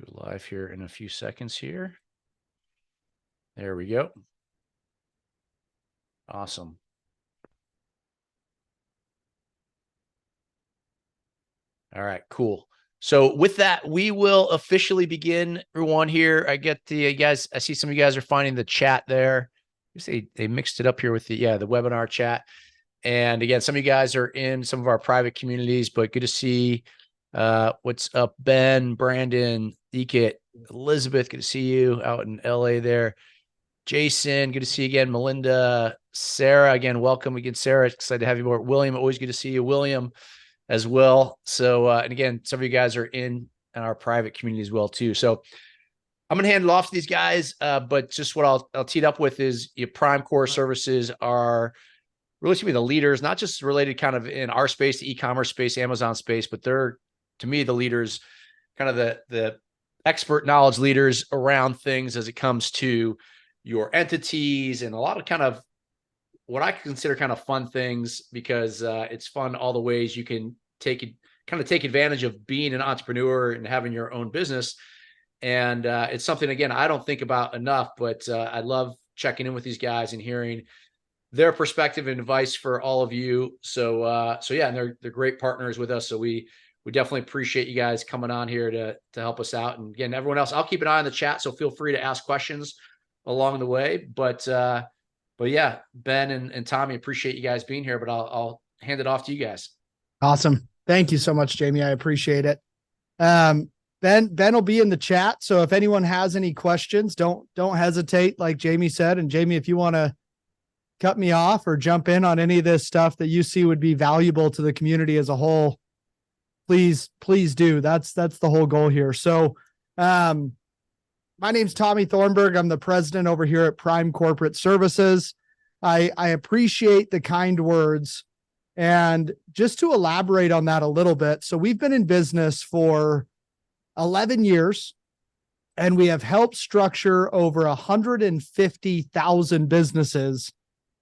Go live here in a few seconds here. There we go. Awesome. All right, cool. So with that, we will officially begin, everyone here. I get the guys, I see some of you guys are finding the chat there. They mixed it up here with the webinar chat. And again, some of you guys are in some of our private communities, but good to see what's up, Ben, Brandon, Ekit, Elizabeth, good to see you out in LA there. Jason, good to see you again. Melinda, Sarah, again, welcome again, Sarah. Excited to have you more. William, always good to see you. William as well. So, and again, some of you guys are in our private community as well too. So I'm going to hand it off to these guys. But just what I'll tee it up with is your PrimeCorp services are really to be the leaders, not just related kind of in our space, the e-commerce space, Amazon space, but they're, to me, the leaders, kind of the expert knowledge leaders around things as it comes to your entities and a lot of kind of what I consider kind of fun things, because it's fun all the ways you can take advantage of being an entrepreneur and having your own business. And it's something, again, I don't think about enough, but I love checking in with these guys and hearing their perspective and advice for all of you. So yeah, and they're great partners with us. So we definitely appreciate you guys coming on here to help us out. And again, everyone else, I'll keep an eye on the chat, so feel free to ask questions along the way. But yeah, Ben and Tommy, appreciate you guys being here, but I'll hand it off to you guys. Awesome. Thank you so much, Jamie. I appreciate it. Ben will be in the chat. So if anyone has any questions, don't hesitate, like Jamie said. And Jamie, if you want to cut me off or jump in on any of this stuff that you see would be valuable to the community as a whole, please do. That's the whole goal here. So, my name's Tommy Thornburg. I'm the president over here at Prime Corporate Services. I appreciate the kind words. And just to elaborate on that a little bit. So we've been in business for 11 years, and we have helped structure over 150,000 businesses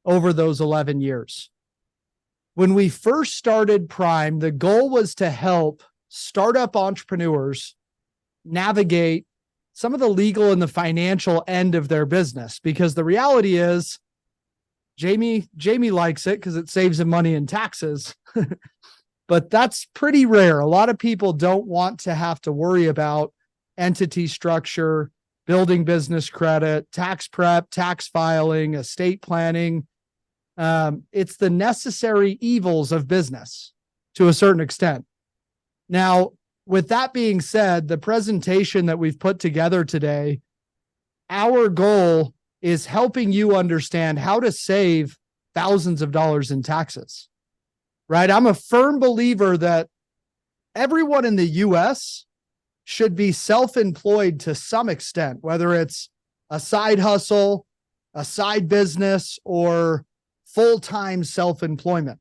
over those 11 years. When we first started Prime, the goal was to help startup entrepreneurs navigate some of the legal and the financial end of their business, because the reality is Jamie likes it because it saves him money in taxes, but that's pretty rare. A lot of people don't want to have to worry about entity structure, building business credit, tax prep, tax filing, estate planning. It's the necessary evils of business to a certain extent. Now, with that being said, the presentation that we've put together today, our goal is helping you understand how to save thousands of dollars in taxes, right? I'm a firm believer that everyone in the US should be self-employed to some extent, whether it's a side hustle, a side business, or full-time self-employment.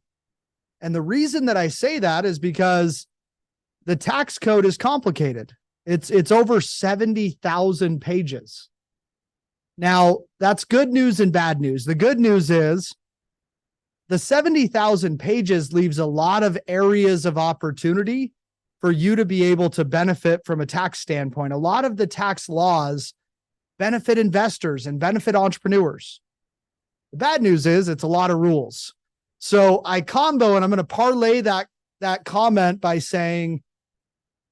And the reason that I say that is because the tax code is complicated. It's over 70,000 pages. Now, that's good news and bad news. The good news is the 70,000 pages leaves a lot of areas of opportunity for you to be able to benefit from a tax standpoint. A lot of the tax laws benefit investors and benefit entrepreneurs. The bad news is it's a lot of rules. So I combo, and I'm going to parlay that comment by saying,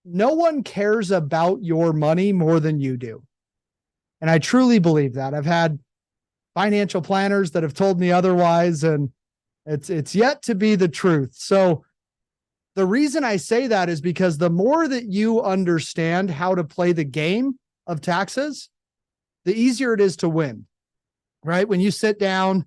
no one cares about your money more than you do. And I truly believe that. I've had financial planners that have told me otherwise, and it's yet to be the truth. So the reason I say that is because the more that you understand how to play the game of taxes, the easier it is to win, right? When you sit down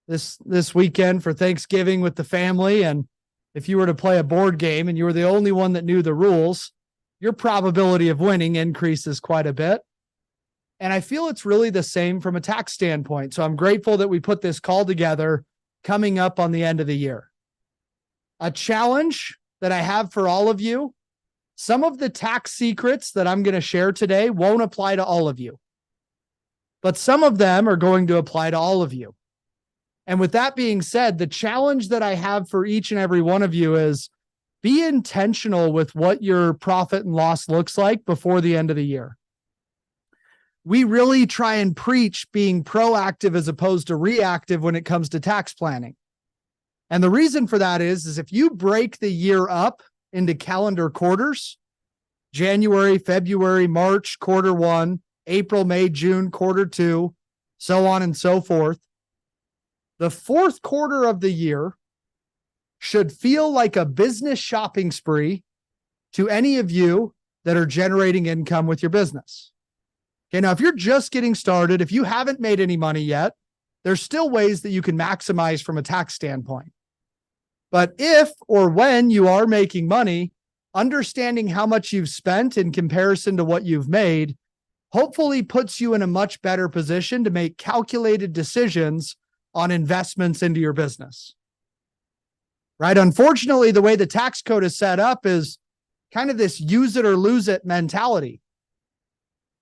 this weekend for Thanksgiving with the family, and if you were to play a board game and you were the only one that knew the rules, your probability of winning increases quite a bit. And I feel it's really the same from a tax standpoint. So I'm grateful that we put this call together coming up on the end of the year. A challenge that I have for all of you, some of the tax secrets that I'm going to share today won't apply to all of you, but some of them are going to apply to all of you. And with that being said, the challenge that I have for each and every one of you is, be intentional with what your profit and loss looks like before the end of the year. We really try and preach being proactive as opposed to reactive when it comes to tax planning. And the reason for that is if you break the year up into calendar quarters, January, February, March, quarter one, April, May, June, quarter two, so on and so forth, the fourth quarter of the year should feel like a business shopping spree to any of you that are generating income with your business. Okay, now if you're just getting started, if you haven't made any money yet, there's still ways that you can maximize from a tax standpoint. But if or when you are making money, understanding how much you've spent in comparison to what you've made hopefully puts you in a much better position to make calculated decisions on investments into your business. Right? Unfortunately, the way the tax code is set up is kind of this use it or lose it mentality.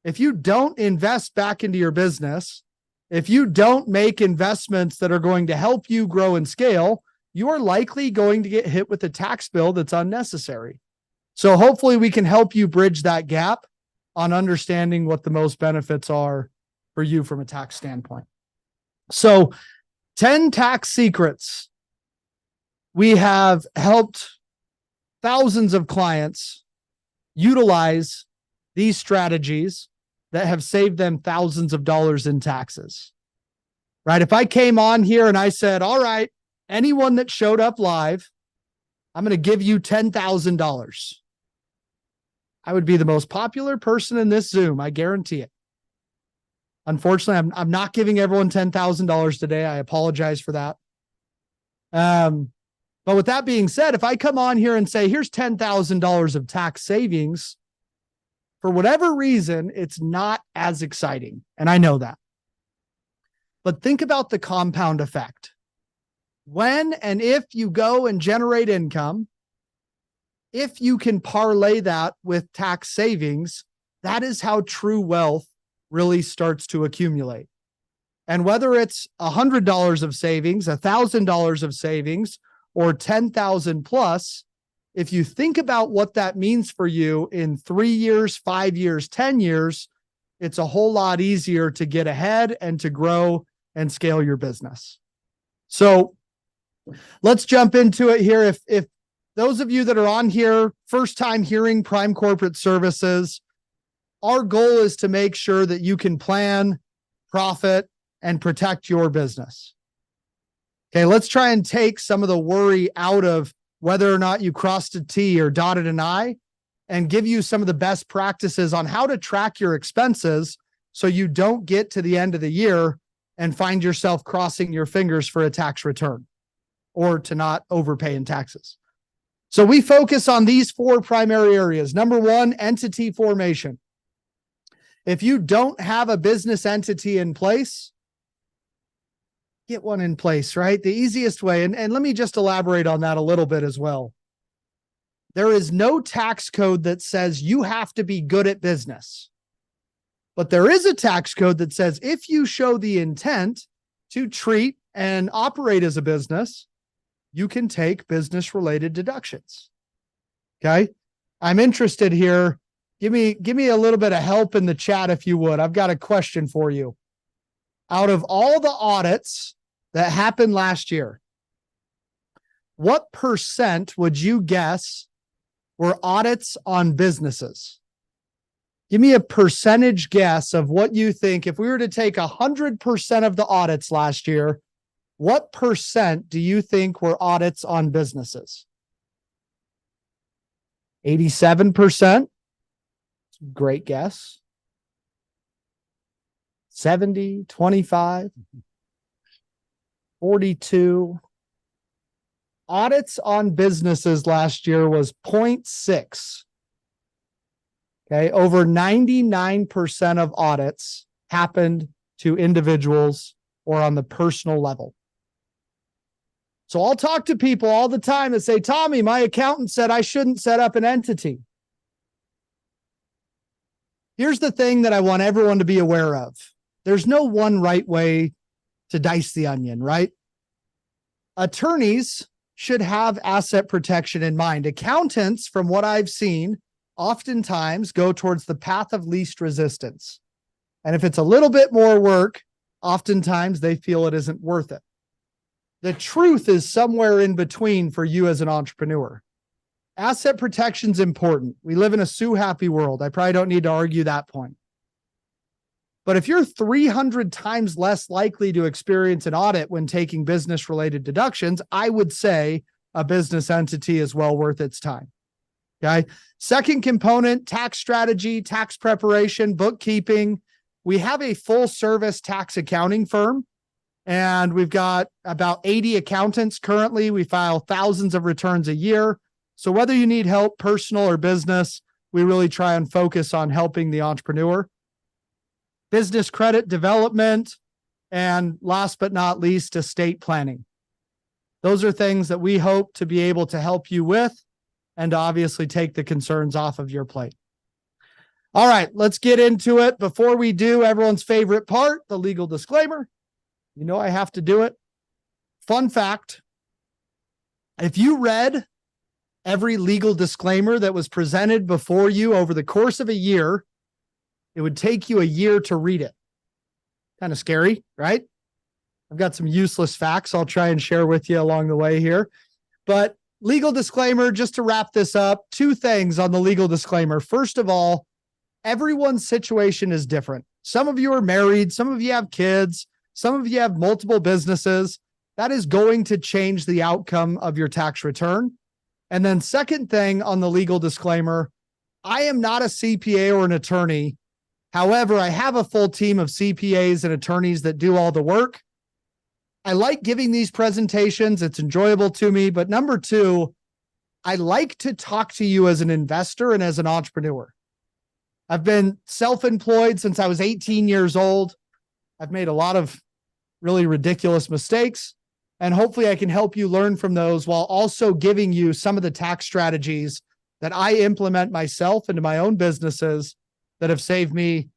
If you don't invest back into your business, if you don't make investments that are going to help you grow and scale, you are likely going to get hit with a tax bill that's unnecessary. So hopefully we can help you bridge that gap on understanding what the most benefits are for you from a tax standpoint. So 10 tax secrets. We have helped thousands of clients utilize these strategies that have saved them thousands of dollars in taxes. Right? If I came on here and I said, all right, anyone that showed up live, I'm going to give you $10,000. I would be the most popular person in this Zoom. I guarantee it. Unfortunately, I'm not giving everyone $10,000 today. I apologize for that. But with that being said, if I come on here and say, here's $10,000 of tax savings, for whatever reason, it's not as exciting. And I know that. But think about the compound effect. When and if you go and generate income, if you can parlay that with tax savings, that is how true wealth really starts to accumulate. And whether it's $100 of savings, $1,000 of savings, or 10,000 plus, if you think about what that means for you in 3 years, 5 years, 10 years, it's a whole lot easier to get ahead and to grow and scale your business. So let's jump into it here. If those of you that are on here, first time hearing Prime Corporate Services, our goal is to make sure that you can plan, profit, and protect your business. Okay, let's try and take some of the worry out of whether or not you crossed a T or dotted an I and give you some of the best practices on how to track your expenses so you don't get to the end of the year and find yourself crossing your fingers for a tax return or to not overpay in taxes. So we focus on these 4 primary areas. Number 1, entity formation. If you don't have a business entity in place, get one in place, right? The easiest way, and let me just elaborate on that a little bit as well. There is no tax code that says you have to be good at business. But there is a tax code that says if you show the intent to treat and operate as a business, you can take business-related deductions. Okay? I'm interested here. Give me a little bit of help in the chat if you would. I've got a question for you. Out of all the audits that happened last year, what % would you guess were audits on businesses? Give me a percentage guess of what you think. If we were to take 100% of the audits last year, what % do you think were audits on businesses? 87%. Great guess. 70, 25, 42. Audits on businesses last year was 0.6. Okay, over 99% of audits happened to individuals or on the personal level. So I'll talk to people all the time that say, Tommy, my accountant said I shouldn't set up an entity. Here's the thing that I want everyone to be aware of. There's no one right way to dice the onion, right? Attorneys should have asset protection in mind. Accountants, from what I've seen, oftentimes go towards the path of least resistance. And if it's a little bit more work, oftentimes they feel it isn't worth it. The truth is somewhere in between for you as an entrepreneur. Asset protection is important. We live in a sue happy world. I probably don't need to argue that point. But if you're 300 times less likely to experience an audit when taking business related deductions, I would say a business entity is well worth its time. Okay. Second component, tax strategy, tax preparation, bookkeeping. We have a full service tax accounting firm, and we've got about 80 accountants currently. We file thousands of returns a year. So whether you need help, personal or business, we really try and focus on helping the entrepreneur. Business credit development, and last but not least, estate planning. Those are things that we hope to be able to help you with and obviously take the concerns off of your plate. All right, let's get into it. Before we do, everyone's favorite part, the legal disclaimer. You know I have to do it. Fun fact, if you read every legal disclaimer that was presented before you over the course of a year, it would take you a year to read it. Kind of scary, right? I've got some useless facts I'll try and share with you along the way here. But legal disclaimer, just to wrap this up, 2 things on the legal disclaimer. First of all, everyone's situation is different. Some of you are married, some of you have kids, some of you have multiple businesses. That is going to change the outcome of your tax return. And then second thing on the legal disclaimer, I am not a CPA or an attorney. However, I have a full team of CPAs and attorneys that do all the work. I like giving these presentations. It's enjoyable to me. But number 2, I like to talk to you as an investor and as an entrepreneur. I've been self-employed since I was 18 years old. I've made a lot of really ridiculous mistakes, and hopefully I can help you learn from those while also giving you some of the tax strategies that I implement myself into my own businesses that have saved me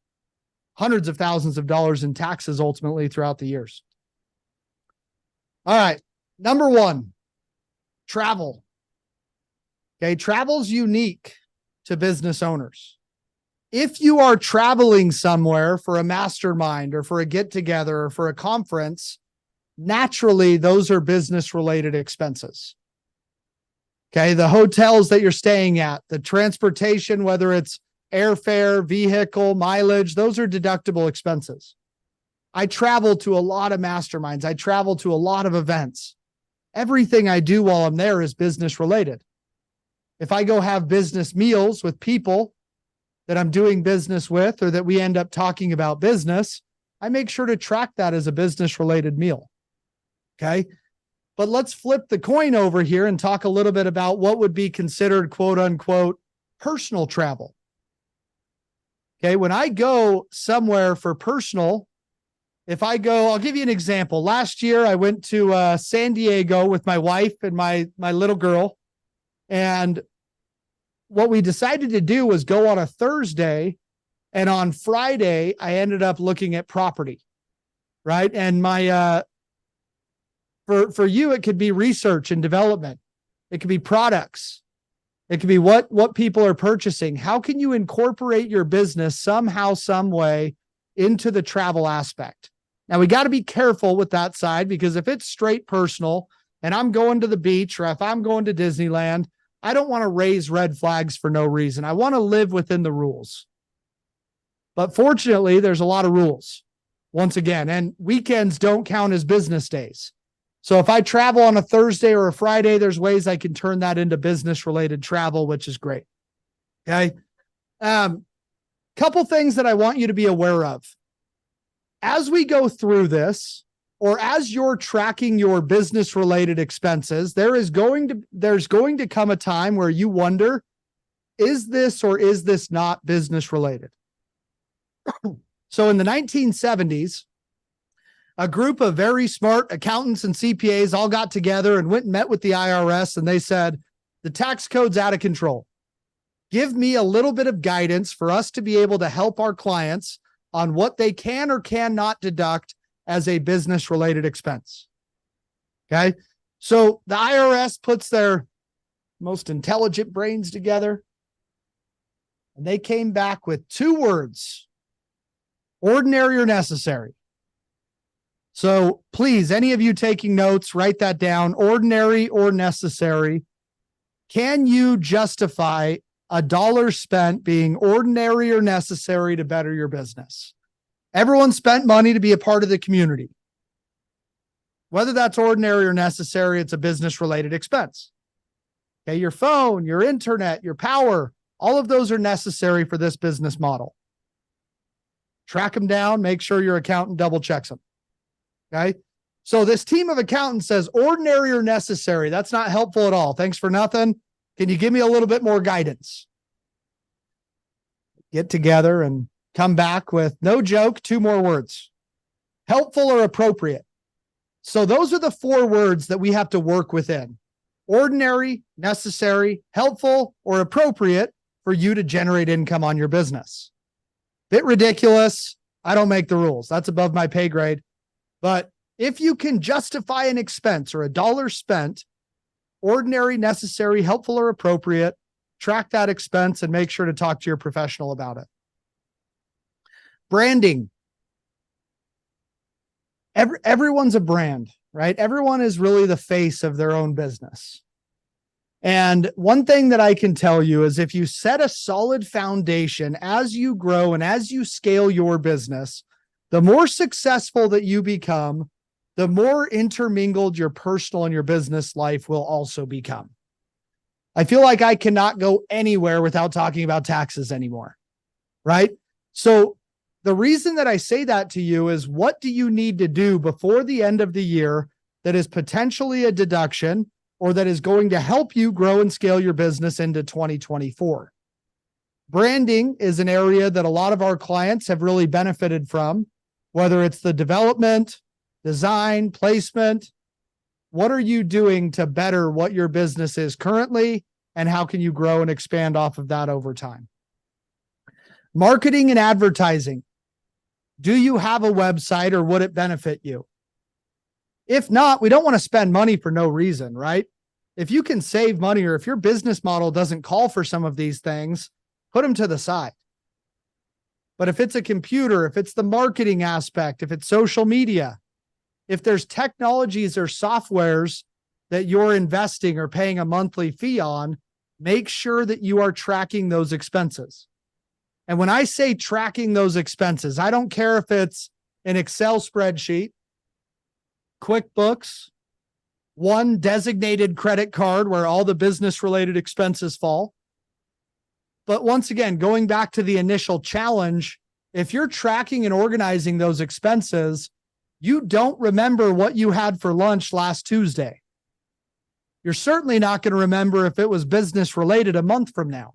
hundreds of thousands of dollars in taxes ultimately throughout the years. All right. Number 1, travel. Okay. Travel's unique to business owners. If you are traveling somewhere for a mastermind or for a get together or for a conference, naturally, those are business related expenses. Okay. The hotels that you're staying at, the transportation, whether it's airfare, vehicle, mileage, those are deductible expenses. I travel to a lot of masterminds. I travel to a lot of events. Everything I do while I'm there is business related. If I go have business meals with people that I'm doing business with, or that we end up talking about business, I make sure to track that as a business related meal. Okay. But let's flip the coin over here and talk a little bit about what would be considered quote unquote personal travel. Okay. When I go somewhere for personal, I'll give you an example. Last year, I went to San Diego with my wife and my little girl. And what we decided to do was go on a Thursday. And on Friday, I ended up looking at property, right? And for you, it could be research and development. It could be products. It could be what people are purchasing. How can you incorporate your business somehow, some way into the travel aspect? Now, we got to be careful with that side, because if it's straight personal and I'm going to the beach, or if I'm going to Disneyland, I don't want to raise red flags for no reason. I want to live within the rules. But fortunately, there's a lot of rules, once again, and weekends don't count as business days. So if I travel on a Thursday or a Friday, there's ways I can turn that into business-related travel, which is great. Okay. Couple things that I want you to be aware of. As we go through this, or as you're tracking your business-related expenses, there's going to come a time where you wonder, is this or is this not business-related? So in the 1970s, a group of very smart accountants and CPAs all got together and went and met with the IRS, and they said, the tax code's out of control. Give me a little bit of guidance for us to be able to help our clients on what they can or cannot deduct as a business-related expense. Okay. So the IRS puts their most intelligent brains together, and they came back with 2 words: ordinary or necessary. So please, any of you taking notes, write that down: ordinary or necessary. Can you justify $1 spent being ordinary or necessary to better your business? Everyone spent money to be a part of the community. Whether that's ordinary or necessary, it's a business related expense. Okay, your phone, your internet, your power, all of those are necessary for this business model. Track them down, make sure your accountant double checks them. Okay. So this team of accountants says ordinary or necessary. That's not helpful at all. Thanks for nothing. Can you give me a little bit more guidance? Get together and come back with, no joke, 2 more words: helpful or appropriate. So those are the 4 words that we have to work within: ordinary, necessary, helpful, or appropriate for you to generate income on your business. Bit ridiculous. I don't make the rules. That's above my pay grade. But if you can justify an expense or $1 spent, ordinary, necessary, helpful, or appropriate, track that expense and make sure to talk to your professional about it. Branding. Everyone's a brand, right? Everyone is really the face of their own business. And one thing that I can tell you is if you set a solid foundation as you grow and as you scale your business, the more successful that you become, the more intermingled your personal and your business life will also become. I feel like I cannot go anywhere without talking about taxes anymore, right? So the reason that I say that to you is, what do you need to do before the end of the year that is potentially a deduction or that is going to help you grow and scale your business into 2024? Branding is an area that a lot of our clients have really benefited from, whether it's the development, design, placement. What are you doing to better what your business is currently, and how can you grow and expand off of that over time? Marketing and advertising. Do you have a website, or would it benefit you? If not, we don't want to spend money for no reason, right? If you can save money, or if your business model doesn't call for some of these things, put them to the side. But if it's a computer, if it's the marketing aspect, if it's social media, if there's technologies or softwares that you're investing or paying a monthly fee on, make sure that you are tracking those expenses. And when I say tracking those expenses, I don't care if it's an Excel spreadsheet, QuickBooks, one designated credit card where all the business related expenses fall. But once again, going back to the initial challenge, if you're tracking and organizing those expenses, you don't remember what you had for lunch last Tuesday. You're certainly not going to remember if it was business related a month from now.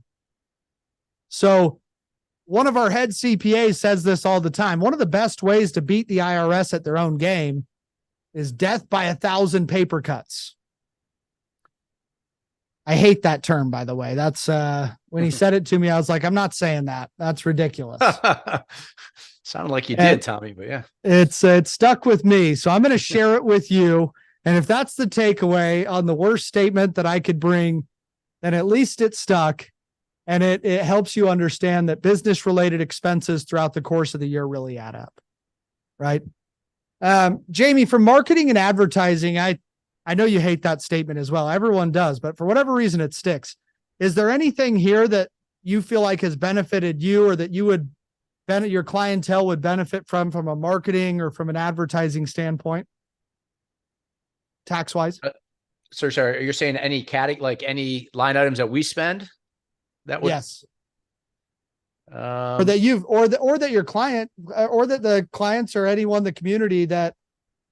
So one of our head CPAs says this all the time. One of the best ways to beat the IRS at their own game is death by 1,000 paper cuts. I hate that term, by the way. That's when he said it to me, I was like, I'm not saying that. That's ridiculous. Sounded like you did, Tommy, but yeah. It's stuck with me. So I'm going to share it with you. And if that's the takeaway on the worst statement that I could bring, then at least it stuck. And it helps you understand that business related expenses throughout the course of the year really add up. Right. Jamie, from marketing and advertising, I know you hate that statement as well. Everyone does, but for whatever reason, it sticks. Is there anything here that you feel like has benefited you, or that you would your clientele would benefit from a marketing or from an advertising standpoint, tax wise? Sorry, you're saying any like any line items that we spend? That would, yes. Or that you've, or that your client, or that the clients or anyone in the community that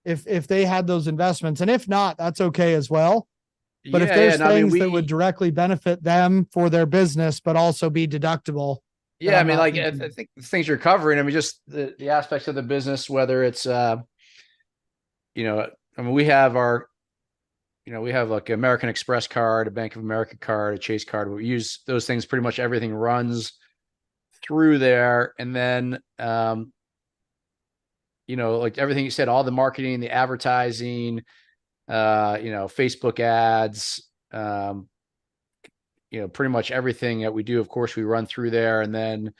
if they had those investments, and if not, that's okay as well. But if there's things that would directly benefit them for their business, but also be deductible. Yeah. I mean, like, I think the things you're covering, I mean, just the aspects of the business, whether it's, I mean, we have we have like American Express card, a Bank of America card, a Chase card. We use those things. Pretty much everything runs through there. And then, like everything you said, all the marketing, the advertising, Facebook ads, pretty much everything that we do. Of course, we run through there. And then,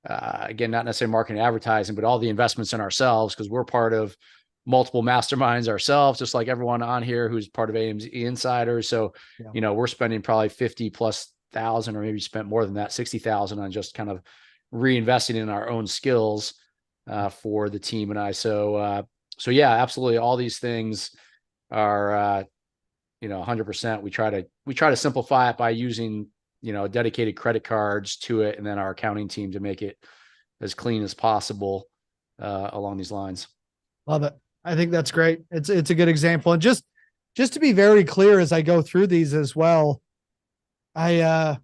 again, not necessarily marketing and advertising, but all the investments in ourselves, because we're part of multiple masterminds ourselves, just like everyone on here who's part of AMZ Insiders. So, we're spending probably 50,000+ or maybe spent more than that, 60,000 on just kind of reinvesting in our own skills for the team and I. So yeah, absolutely. All these things are, 100%. We try to simplify it by using, dedicated credit cards to it, and then our accounting team to make it as clean as possible along these lines. Love it. I think that's great. It's a good example. And just to be very clear, as I go through these as well, I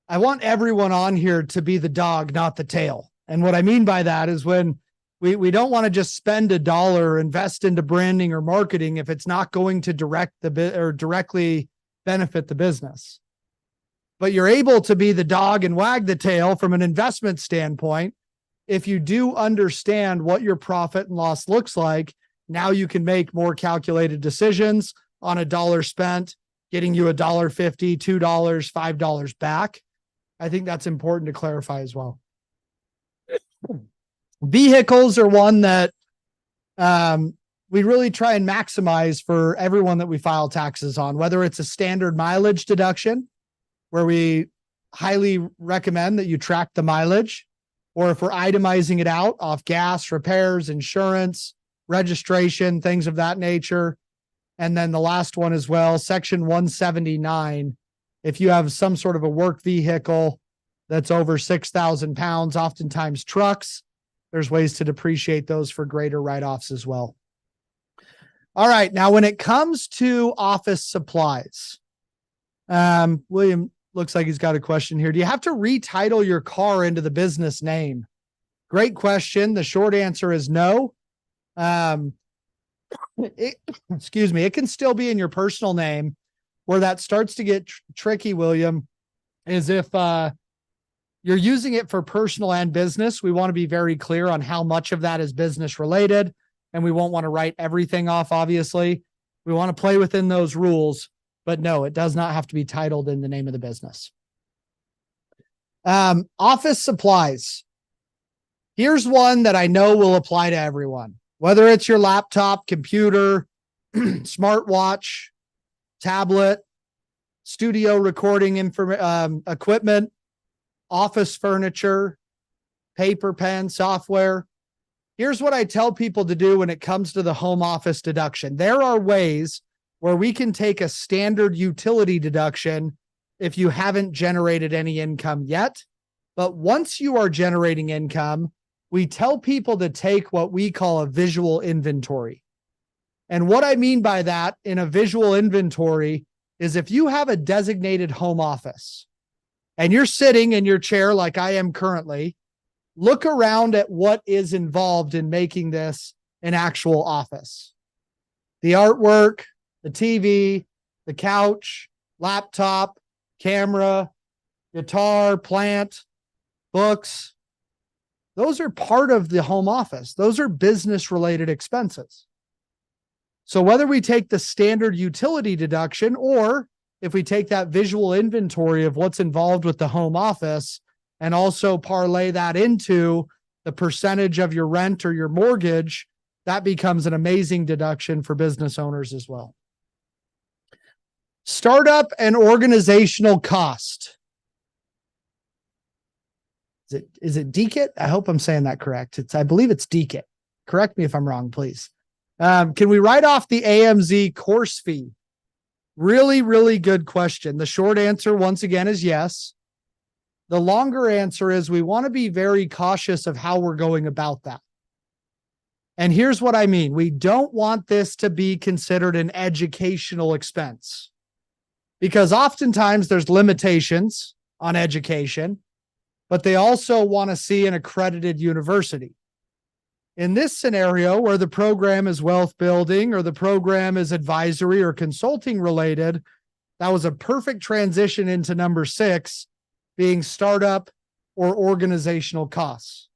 want everyone on here to be the dog, not the tail. And what I mean by that is when we don't want to just spend $1, invest into branding or marketing if it's not going to directly benefit the business. But you're able to be the dog and wag the tail from an investment standpoint. If you do understand what your profit and loss looks like, now you can make more calculated decisions on $1 spent, getting you $1.50, $2, $5 back. I think that's important to clarify as well. Vehicles are one that we really try and maximize for everyone that we file taxes on, whether it's a standard mileage deduction, where we highly recommend that you track the mileage, or if we're itemizing it out off gas, repairs, insurance, registration, things of that nature. And then the last one as well, Section 179. If you have some sort of a work vehicle that's over 6,000 pounds, oftentimes trucks, there's ways to depreciate those for greater write-offs as well. All right. Now, when it comes to office supplies, William looks like he's got a question here. Do you have to retitle your car into the business name? Great question. The short answer is no. Excuse me. It can still be in your personal name. Where that starts to get tricky, William, is if you're using it for personal and business. We want to be very clear on how much of that is business related, and we won't want to write everything off, obviously. We want to play within those rules. But no, it does not have to be titled in the name of the business. Office supplies. Here's one that I know will apply to everyone, whether it's your laptop, computer, smartwatch, tablet, studio recording equipment, office furniture, paper, pen, software. Here's what I tell people to do when it comes to the home office deduction. There are ways where we can take a standard utility deduction if you haven't generated any income yet. But once you are generating income, we tell people to take what we call a visual inventory. And what I mean by that in a visual inventory is if you have a designated home office and you're sitting in your chair like I am currently, look around at what is involved in making this an actual office. The artwork, the TV, the couch, laptop, camera, guitar, plant, books. Those are part of the home office. Those are business related expenses. So whether we take the standard utility deduction or if we take that visual inventory of what's involved with the home office and also parlay that into the percentage of your rent or your mortgage, that becomes an amazing deduction for business owners as well. Startup and organizational cost. Is it DKIT? I hope I'm saying that correct. I believe it's DKIT. Correct me if I'm wrong, please. Can we write off the AMZ course fee? Really, really good question. The short answer, once again, is yes. The longer answer is we want to be very cautious of how we're going about that. And here's what I mean. We don't want this to be considered an educational expense because oftentimes there's limitations on education, but they also want to see an accredited university. In this scenario where the program is wealth building or the program is advisory or consulting related, that was a perfect transition into number 6, being startup or organizational costs.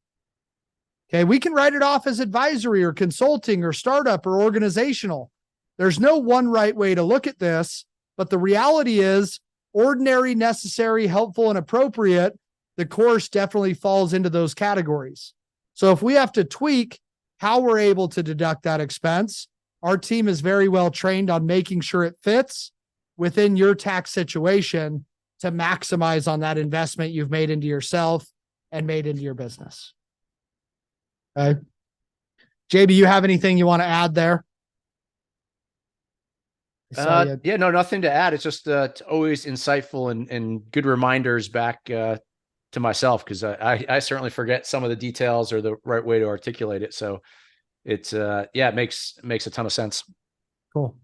Okay, we can write it off as advisory or consulting or startup or organizational. There's no one right way to look at this, but the reality is ordinary, necessary, helpful, and appropriate. The course definitely falls into those categories. So if we have to tweak how we're able to deduct that expense, our team is very well trained on making sure it fits within your tax situation to maximize on that investment you've made into yourself and made into your business. Okay. JB, you have anything you want to add there? Yeah, no, nothing to add. It's just always insightful and good reminders back to myself, because I certainly forget some of the details or the right way to articulate it. So it's it makes a ton of sense. Cool.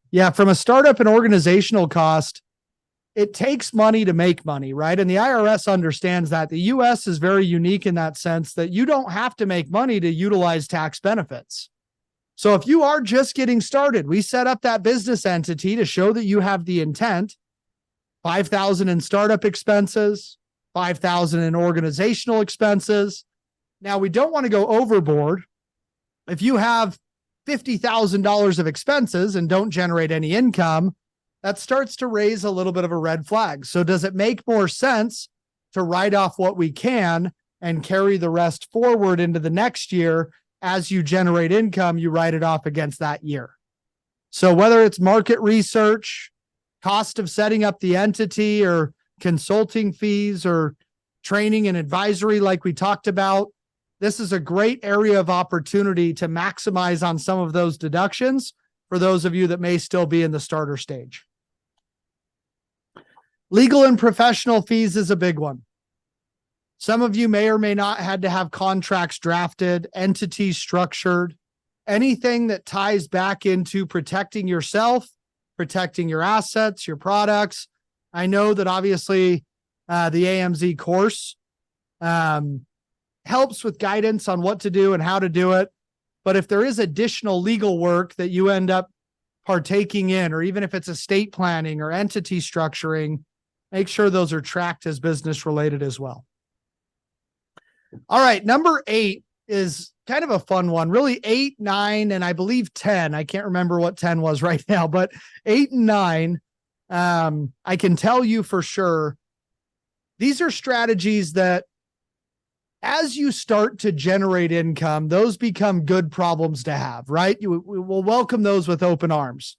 Yeah, from a startup and organizational cost, it takes money to make money, right? And the IRS understands that. The US is very unique in that sense that you don't have to make money to utilize tax benefits. So if you are just getting started, we set up that business entity to show that you have the intent. $5,000 in startup expenses, $5,000 in organizational expenses. Now, we don't want to go overboard. If you have $50,000 of expenses and don't generate any income, that starts to raise a little bit of a red flag. So does it make more sense to write off what we can and carry the rest forward into the next year? As you generate income, you write it off against that year. So whether it's market research, cost of setting up the entity, or consulting fees, or training and advisory like we talked about, this is a great area of opportunity to maximize on some of those deductions for those of you that may still be in the starter stage. Legal and professional fees is a big one. Some of you may or may not had to have contracts drafted, entities structured, anything that ties back into protecting yourself, protecting your assets, your products. I know that obviously the AMZ course helps with guidance on what to do and how to do it. But if there is additional legal work that you end up partaking in, or even if it's estate planning or entity structuring, make sure those are tracked as business related as well. All right, number 8 is kind of a fun one. Really 8, 9, and I believe 10. I can't remember what 10 was right now, but 8 and 9, I can tell you for sure, these are strategies that as you start to generate income, those become good problems to have, right? We will welcome those with open arms.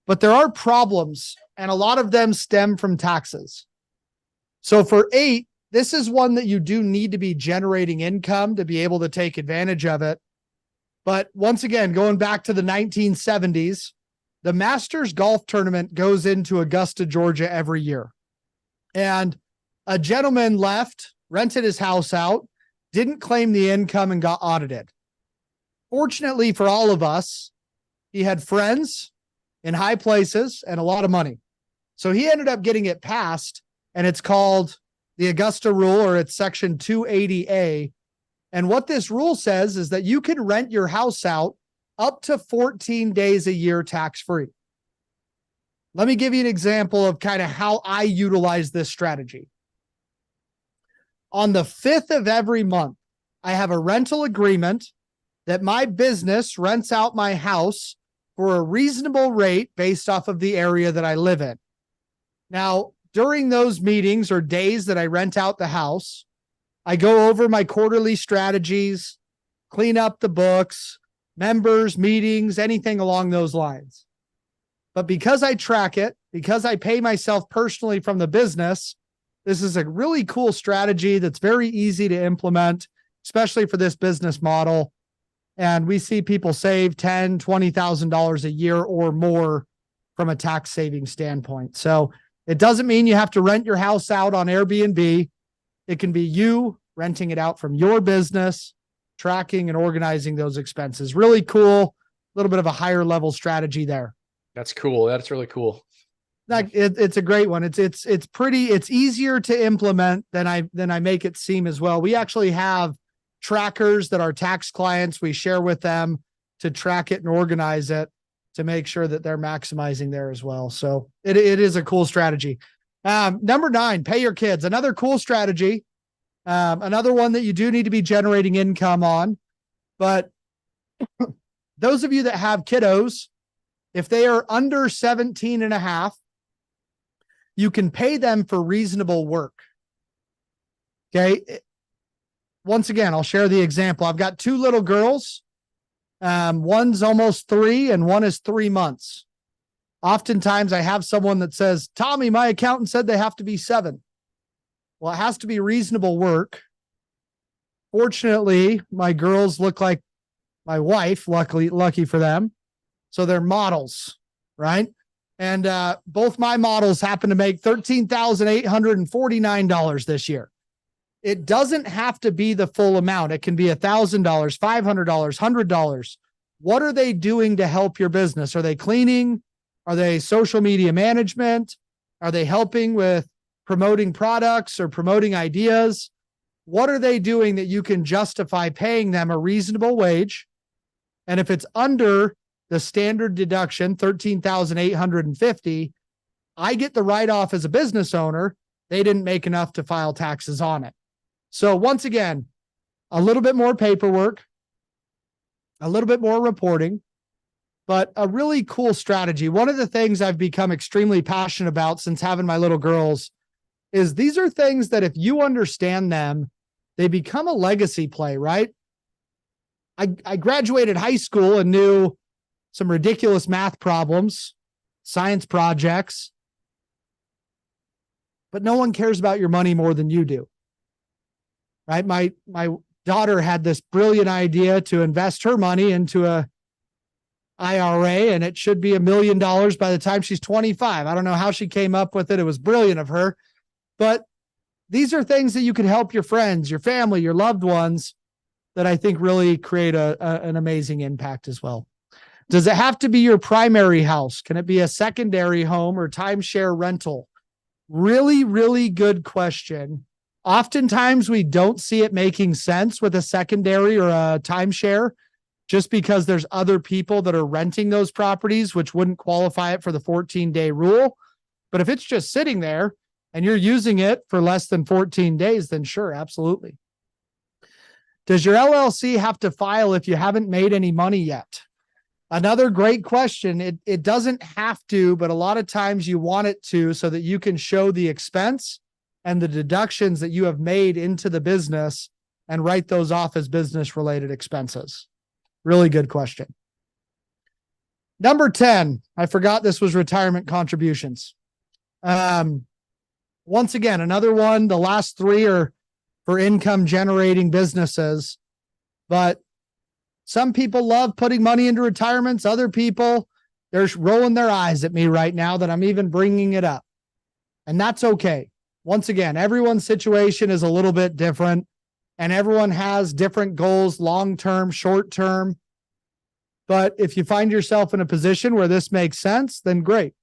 But there are problems, and a lot of them stem from taxes. So for 8, this is one that you do need to be generating income to be able to take advantage of it. But once again, going back to the 1970s, the Masters golf tournament goes into Augusta, Georgia every year. And a gentleman left, rented his house out, didn't claim the income, and got audited. Fortunately for all of us, he had friends in high places and a lot of money. So he ended up getting it passed, and it's called the Augusta rule, or it's section 280A. And what this rule says is that you can rent your house out up to 14 days a year tax-free. Let me give you an example of kind of how I utilize this strategy. On the 5th of every month, I have a rental agreement that my business rents out my house for a reasonable rate based off of the area that I live in. Now, during those meetings or days that I rent out the house, I go over my quarterly strategies, clean up the books, members, meetings, anything along those lines. But because I track it, because I pay myself personally from the business, this is a really cool strategy that's very easy to implement, especially for this business model. And we see people save $10,000, $20,000 a year or more from a tax saving standpoint. So it doesn't mean you have to rent your house out on Airbnb. It can be you renting it out from your business, tracking and organizing those expenses. Really cool. A little bit of a higher level strategy there. That's cool. That's really cool. Like it's a great one. It's easier to implement than I make it seem as well. We actually have trackers that our tax clients, we share with them to track it and organize it to make sure that they're maximizing there as well. So it is a cool strategy. Number 9, pay your kids. Another cool strategy. Another one that you do need to be generating income on. But those of you that have kiddos, If they are under 17 and a half, you can pay them for reasonable work. Okay. Once again, I'll share the example. I've got two little girls. One's almost 3 and one is 3 months. Oftentimes I have someone that says, Tommy, my accountant said they have to be 7. Well, it has to be reasonable work. Fortunately, my girls look like my wife, lucky for them. So they're models, right? And both my models happen to make $13,849 this year. It doesn't have to be the full amount. It can be $1,000, $500, $100. What are they doing to help your business? Are they cleaning? Are they social media management? Are they helping with promoting products or promoting ideas? What are they doing that you can justify paying them a reasonable wage? And if it's under the standard deduction, $13,850, I get the write-off as a business owner. They didn't make enough to file taxes on it. So once again, a little bit more paperwork, a little bit more reporting, but a really cool strategy. One of the things I've become extremely passionate about since having my little girls is these are things that if you understand them, they become a legacy play, right? I graduated high school and knew some ridiculous math problems, science projects, but no one cares about your money more than you do, right? My daughter had this brilliant idea to invest her money into a IRA, and it should be $1 million by the time she's 25. I don't know how she came up with it. It was brilliant of her, but these are things that you can help your friends, your family, your loved ones that I think really create an amazing impact as well. Does it have to be your primary house? Can it be a secondary home or timeshare rental? Really, really good question. Oftentimes we don't see it making sense with a secondary or a timeshare just because there's other people that are renting those properties, which wouldn't qualify it for the 14-day rule. But if it's just sitting there and you're using it for less than 14 days, then sure, absolutely. Does your LLC have to file if you haven't made any money yet? Another great question. It doesn't have to, but a lot of times you want it to so that you can show the expense and the deductions that you have made into the business and write those off as business-related expenses. Really good question. Number 10, I forgot this was retirement contributions. Once again, another one, the last 3 are for income generating businesses, but some people love putting money into retirements. Other people, they're rolling their eyes at me right now that I'm even bringing it up. And that's okay. Once again, everyone's situation is a little bit different and everyone has different goals, long-term, short-term. But if you find yourself in a position where this makes sense, then great.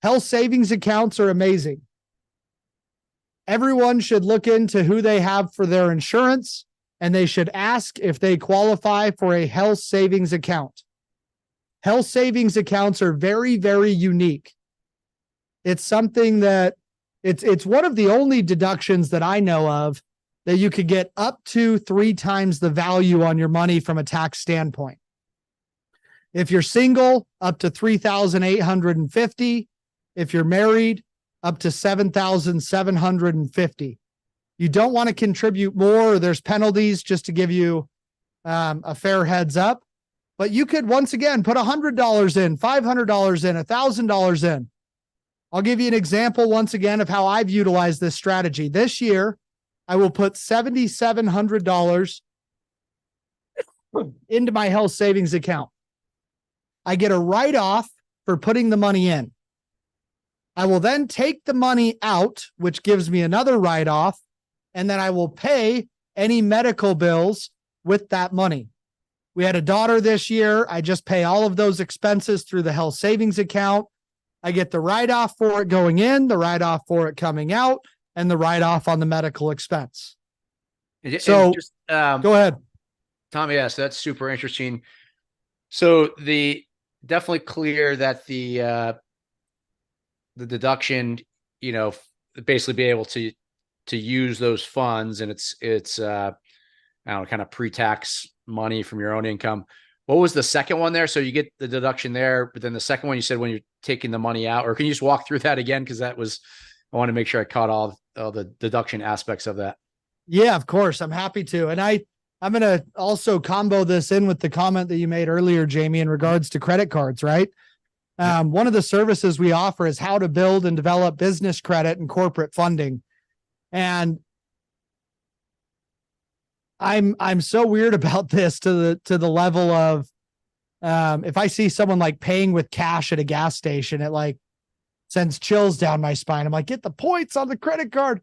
Health savings accounts are amazing. Everyone should look into who they have for their insurance, and they should ask if they qualify for a health savings account. Health savings accounts are very, very unique. It's something that it's one of the only deductions that I know of that you could get up to 3 times the value on your money from a tax standpoint. If you're single, up to $3,850. If you're married, up to $7,750. You don't want to contribute more, or there's penalties, just to give you a fair heads up. But you could, once again, put $100 in, $500 in, $1,000 in. I'll give you an example once again of how I've utilized this strategy. This year, I will put $7,700 into my health savings account. I get a write-off for putting the money in. I will then take the money out, which gives me another write-off, and then I will pay any medical bills with that money. We had a daughter this year. I just pay all of those expenses through the health savings account. I get the write-off for it going in, the write-off for it coming out, and the write-off on the medical expense. So just, go ahead. Tommy, yes, that's super interesting. So definitely clear that the deduction, basically be able to use those funds, and it's I don't know, kind of pre-tax money from your own income. What was the second one there? So you get the deduction there, but then the second one you said when you're taking the money out, or can you just walk through that again? Because I want to make sure I caught all the deduction aspects of that. Yeah, of course. I'm happy to. And I'm going to also combo this in with the comment that you made earlier, Jamie, in regards to credit cards, right? One of the services we offer is how to build and develop business credit and corporate funding. And I'm so weird about this to the level of, if I see someone like paying with cash at a gas station, it like sends chills down my spine. I'm like, get the points on the credit card.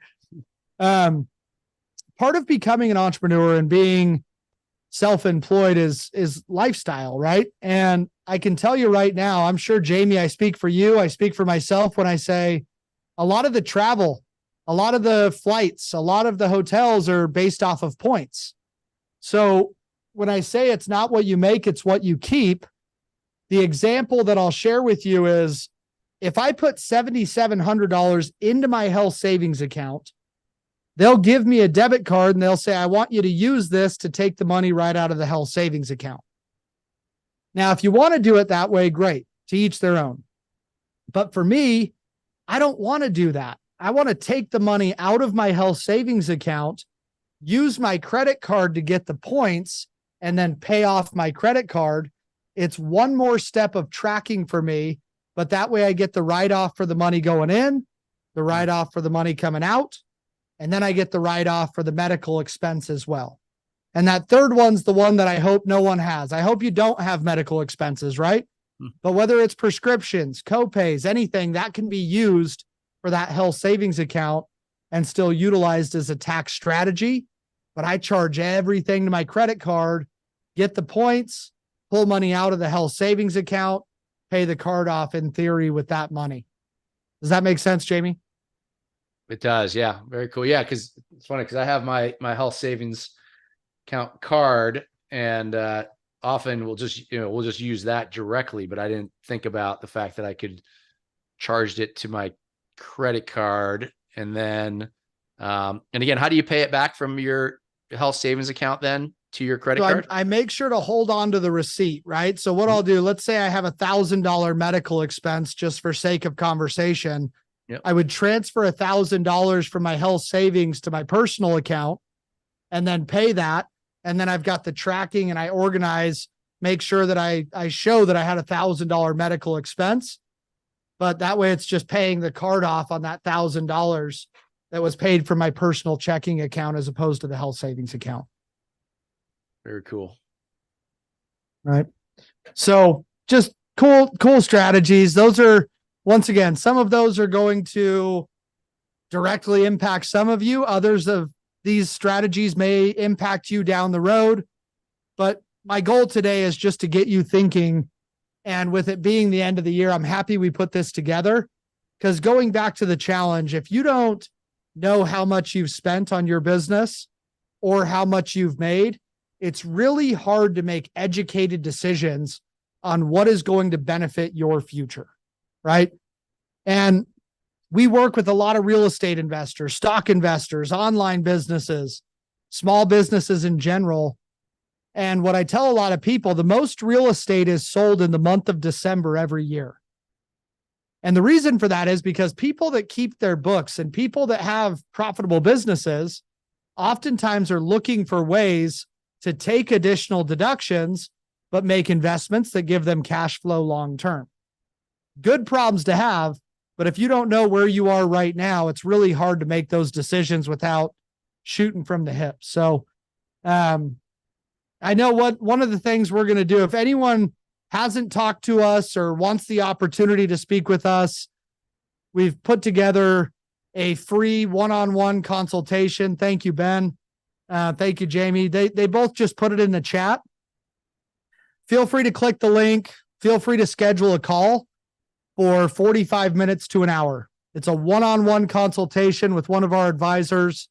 Part of becoming an entrepreneur and being self-employed is lifestyle, right? And I can tell you right now, I'm sure, Jamie, I speak for you, I speak for myself when I say a lot of the travel, a lot of the flights, a lot of the hotels are based off of points. So when I say it's not what you make, it's what you keep, the example that I'll share with you is if I put $7,700 into my health savings account, they'll give me a debit card and they'll say, I want you to use this to take the money right out of the health savings account. Now, if you want to do it that way, great, to each their own. But for me, I don't want to do that. I want to take the money out of my health savings account, use my credit card to get the points, and then pay off my credit card. It's one more step of tracking for me, but that way I get the write-off for the money going in, the write-off for the money coming out, and then I get the write-off for the medical expense as well. And that third one's the one that I hope no one has. I hope you don't have medical expenses, right? But whether it's prescriptions, co-pays, anything that can be used for that health savings account and still utilized as a tax strategy. But I charge everything to my credit card, get the points, pull money out of the health savings account, pay the card off in theory with that money. Does that make sense, Jamie? It does. Yeah. Very cool. Yeah. Cause it's funny because I have my health savings account card and often we'll just use that directly, but I didn't think about the fact that I could charge it to my credit card. And then, and again, how do you pay it back from your health savings account then to your credit card? I make sure to hold on to the receipt, right? So what I'll do, let's say I have $1,000 medical expense just for sake of conversation. Yep. I would transfer $1,000 from my health savings to my personal account and then pay that. And then I've got the tracking and I organize, make sure that I show that I had $1,000 medical expense, but that way it's just paying the card off on that $1,000 that was paid from my personal checking account as opposed to the health savings account. Very cool. Right. So just cool strategies. Those are, once again, some of those are going to directly impact some of you. Others of these strategies may impact you down the road. But my goal today is just to get you thinking. And with it being the end of the year, I'm happy we put this together, because going back to the challenge, if you don't know how much you've spent on your business or how much you've made, it's really hard to make educated decisions on what is going to benefit your future, right? And we work with a lot of real estate investors, stock investors, online businesses, small businesses in general. And what I tell a lot of people, the most real estate is sold in the month of December every year. And the reason for that is because people that keep their books and people that have profitable businesses oftentimes are looking for ways to take additional deductions, but make investments that give them cash flow long-term. Good problems to have, but if you don't know where you are right now, it's really hard to make those decisions without shooting from the hip. So I know one of the things we're going to do, if anyone hasn't talked to us or wants the opportunity to speak with us, we've put together a free one-on-one consultation. Thank you, Ben. Thank you, Jamie. They both just put it in the chat. Feel free to click the link. Feel free to schedule a call for 45 minutes to an hour. It's a one-on-one consultation with one of our advisors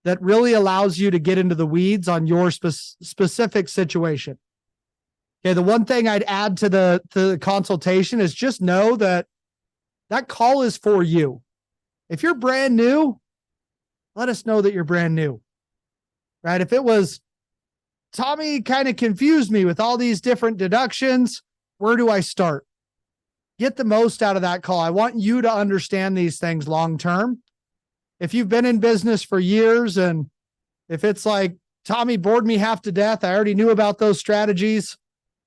that really allows you to get into the weeds on your specific situation. Okay, the one thing I'd add to the consultation is just know that call is for you. If you're brand new, let us know that you're brand new, right? If it was Tommy kind of confused me with all these different deductions. Where do I start? Get the most out of that call. I want you to understand these things long term. If you've been in business for years, and if it's like Tommy bored me half to death, I already knew about those strategies.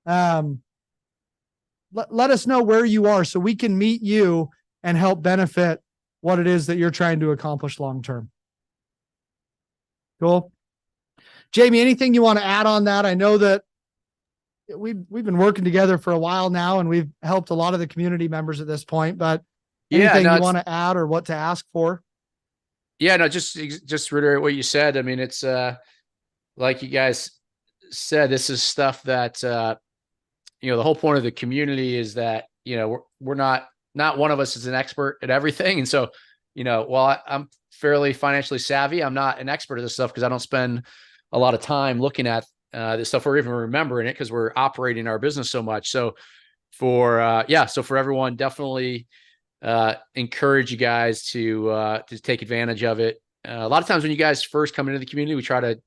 Let us know where you are so we can meet you and help benefit what it is that you're trying to accomplish long term. Cool. Jamie, anything you want to add on that? I know that we've been working together for a while now, and we've helped a lot of the community members at this point, but anything you want to add or what to ask for? Yeah, no, just reiterate what you said. I mean, it's like you guys said, this is stuff that the whole point of the community is that we're not one of us is an expert at everything, and so while I'm fairly financially savvy, I'm not an expert at this stuff because I don't spend a lot of time looking at this stuff or even remembering it because we're operating our business so much. So for everyone, definitely encourage you guys to take advantage of it. A lot of times when you guys first come into the community, we try to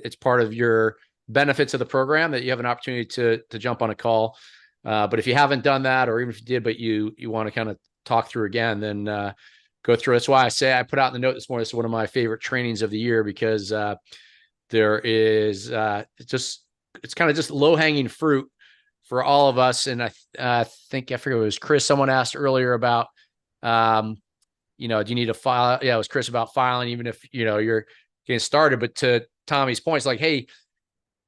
it's part of your benefits of the program that you have an opportunity to jump on a call. But if you haven't done that, or even if you did, but you want to kind of talk through again, then go through. That's why I put out in the note this morning, it's one of my favorite trainings of the year because there is it's kind of just low hanging fruit for all of us. And I think, I forget, it was Chris, someone asked earlier about, do you need to file? Yeah, it was Chris about filing, even if, you're getting started. But to Tommy's point, it's like, hey,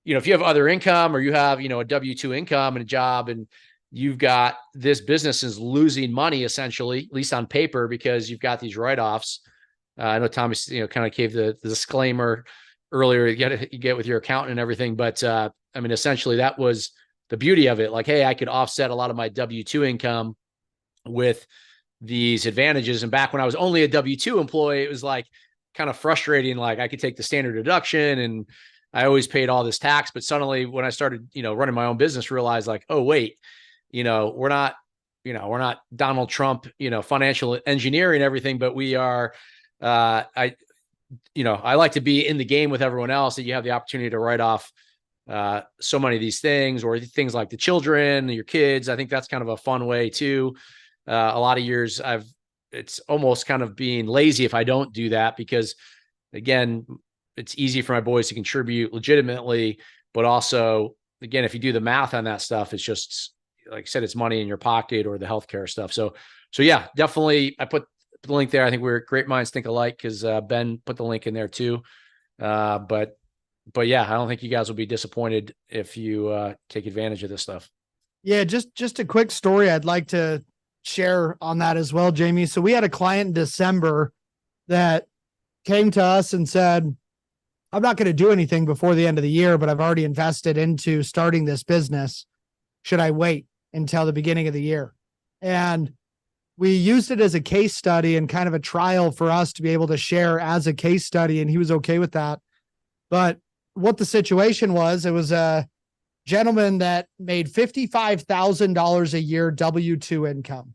if you have other income or you have, a W-2 income and a job, and you've got this business is losing money, essentially, at least on paper, because you've got these write-offs. I know Tommy, kind of gave the disclaimer earlier, you get with your accountant and everything. But I mean, essentially that was the beauty of it. Like, hey, I could offset a lot of my W-2 income with these advantages. And back when I was only a W-2 employee, it was like kind of frustrating. Like, I could take the standard deduction and I always paid all this tax. But suddenly when I started, running my own business, realized like, oh, wait, we're not Donald Trump, financial engineering everything, but we are, I like to be in the game with everyone else, that you have the opportunity to write off so many of these things, or things like the children, your kids. I think that's kind of a fun way too. A lot of years it's almost kind of being lazy if I don't do that, because again, it's easy for my boys to contribute legitimately, but also, again, if you do the math on that stuff, it's just, like I said, it's money in your pocket, or the healthcare stuff. So yeah, definitely. I put the link there. I think we're great minds think alike, because Ben put the link in there too. But yeah, I don't think you guys will be disappointed if you take advantage of this stuff. Yeah, just a quick story I'd like to share on that as well, Jamie. So we had a client in December that came to us and said, I'm not going to do anything before the end of the year, but I've already invested into starting this business. Should I wait until the beginning of the year? And we used it as a case study and kind of a trial for us to be able to share as a case study. And he was okay with that. But what the situation was, it was a gentleman that made $55,000 a year W-2 income.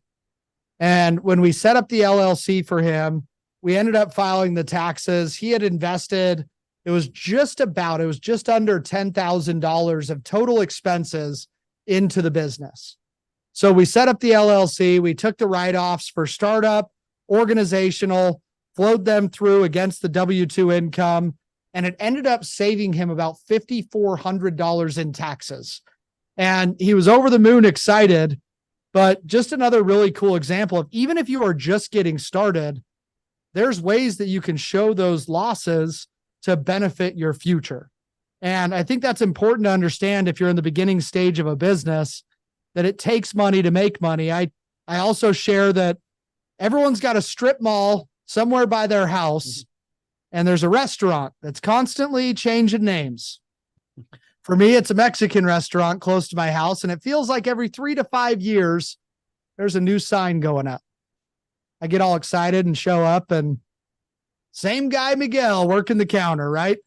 And when we set up the LLC for him, we ended up filing the taxes. He had invested, it was just under $10,000 of total expenses into the business. So we set up the LLC. We took the write-offs for startup, organizational, flowed them through against the W-2 income, and it ended up saving him about $5,400 in taxes. And he was over the moon excited. But just another really cool example of, even if you are just getting started, there's ways that you can show those losses to benefit your future. And I think that's important to understand if you're in the beginning stage of a business, that it takes money to make money. I also share that everyone's got a strip mall somewhere by their house, and there's a restaurant that's constantly changing names. For me, it's a Mexican restaurant close to my house, and it feels like every 3 to 5 years, there's a new sign going up. I get all excited and show up, and same guy, Miguel, working the counter, right?